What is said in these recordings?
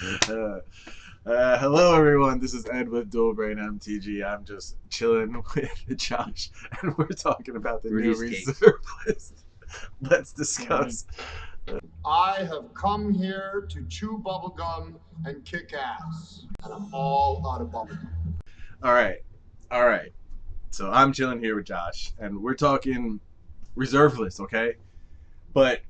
Hello everyone, this is Ed with Brain MTG. I'm just chilling with Josh, and we're talking about the new Rudy's cakes. reserve list. Let's discuss. I have come here to chew bubblegum and kick ass, and I'm all out of bubblegum. All right. So I'm chilling here with Josh, and we're talking reserve list, okay? But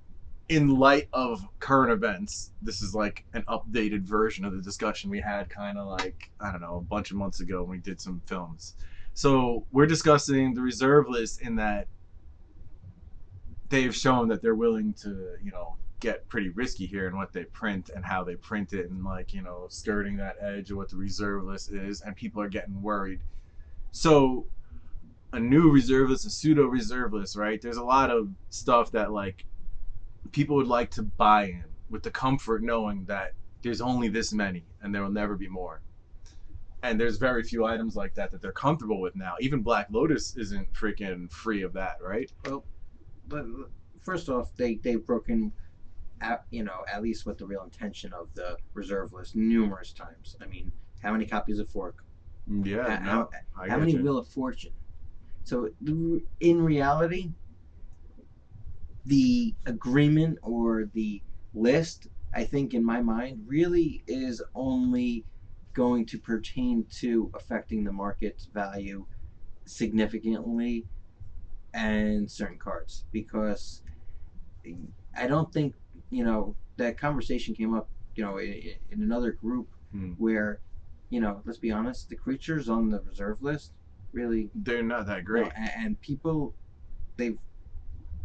in light of current events, this is like an updated version of the discussion we had kind of like, I don't know, a bunch of months ago when we did some films. So we're discussing the reserve list in that they've shown that they're willing to, get pretty risky here in what they print and how they print it, and like, skirting that edge of what the reserve list is, and people are getting worried. So a new reserve list, a pseudo reserve list, right? There's a lot of stuff that like people would like to buy in with the comfort knowing that there's only this many and there will never be more. And there's very few items like that they're comfortable with now. Even Black Lotus isn't freaking free of that, right? Well, but first off, they've broken, at least with the real intention of the reserve list numerous times. I mean, how many copies of Fork? Yeah. How many Wheel of Fortune? So in reality, the agreement or the list, I think in my mind, really is only going to pertain to affecting the market's value significantly and certain cards, because I don't think, that conversation came up, in another group where, let's be honest, the creatures on the reserve list really, they're not that great. And people, they've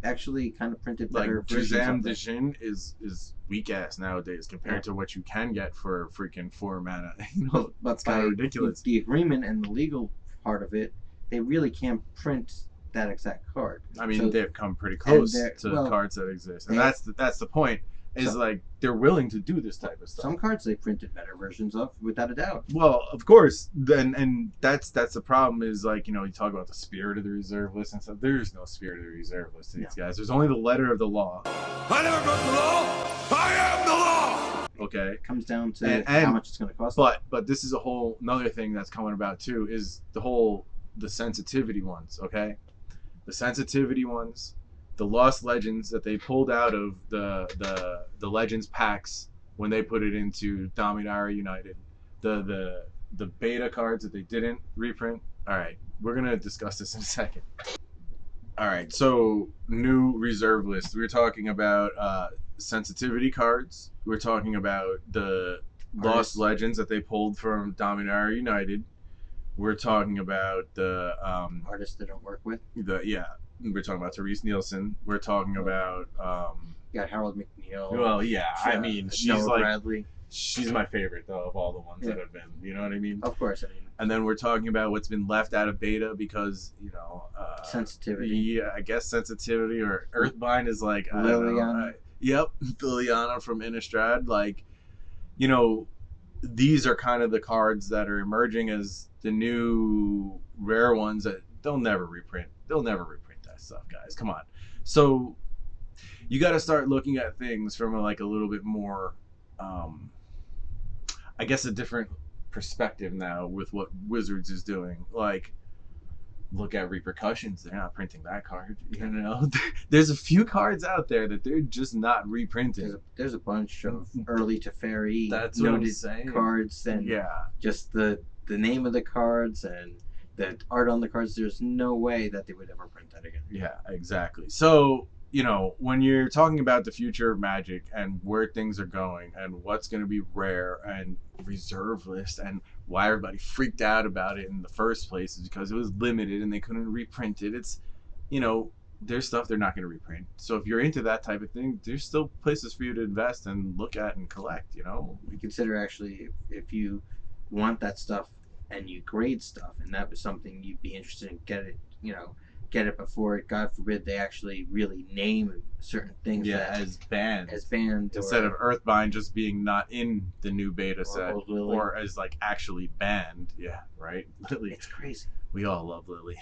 actually kind of printed better like versions Jazam of them. Dijin is weak ass nowadays compared to what you can get for freaking 4 mana. But it's kind of ridiculous. The agreement and the legal part of it, they really can't print that exact card. I mean, they've come pretty close to well, cards that exist, and that's the point. Is like they're willing to do this type of stuff. Some cards they printed better versions of, without a doubt. Well, of course, and that's the problem. Is like, you talk about the spirit of the reserve list and stuff. There's no spirit of the reserve list to these guys. There's only the letter of the law. I never broke the law. I am the law. Okay. It comes down to how much it's going to cost. But this is a whole another thing that's coming about too. Is the sensitivity ones. Okay, the sensitivity ones. The Lost Legends that they pulled out of the Legends packs when they put it into Dominaria United, the beta cards that they didn't reprint. All right, we're gonna discuss this in a second. All right, so new reserve list. We're talking about sensitivity cards. We're talking about the Lost Legends that they pulled from Dominaria United. We're talking about the artists they don't work with. We're talking about Therese Nielsen. We're talking about you got Harold McNeil. Well, yeah, I mean, she's Noah like Bradley. She's my favorite though of all the ones that have been. You know what I mean? Of course, I mean. And then we're talking about what's been left out of beta because sensitivity. Yeah, I guess sensitivity or Earthbind is like Liliana. Yep, Liliana from Innistrad. Like, these are kind of the cards that are emerging as the new rare ones that they'll never reprint. They'll never reprint that stuff, guys. Come on. So you got to start looking at things from like a little bit more, I guess, a different perspective now with what Wizards is doing. Like, look at Repercussions. They're not printing that card. There's a few cards out there that they're just not reprinting. There's a bunch of early to fairy noted cards, and just the name of the cards and the art on the cards. There's no way that they would ever print that again. Yeah, exactly. So, when you're talking about the future of Magic and where things are going and what's going to be rare and reserve list and why everybody freaked out about it in the first place is because it was limited and they couldn't reprint it. It's, there's stuff they're not going to reprint. So if you're into that type of thing, there's still places for you to invest and look at and collect, We consider actually if you want that stuff and you grade stuff and that was something you'd be interested in, get it before it, God forbid, they actually really name certain things as banned instead of Earthbind just being not in the new beta set or as like actually banned. Yeah, right. Lily, it's crazy. We all love Lily.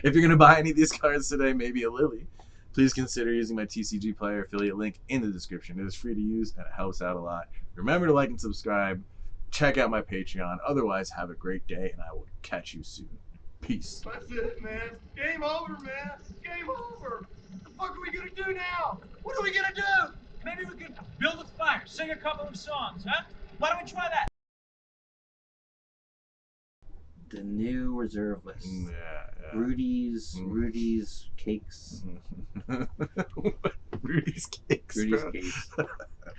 If you're gonna buy any of these cards today, maybe a Lily. Please consider using my TCG Player affiliate link in the description. It is free to use and it helps out a lot. Remember to like and subscribe. Check out my Patreon. Otherwise, have a great day, and I will catch you soon. Peace. That's it, man. Game over, man. Game over. What the fuck are we gonna do now? What are we gonna do? Maybe we could build a fire, sing a couple of songs, huh? Why don't we try that? The new reserve list. Yeah. Rudy's cakes. Rudy's cakes. Rudy's bro. cakes.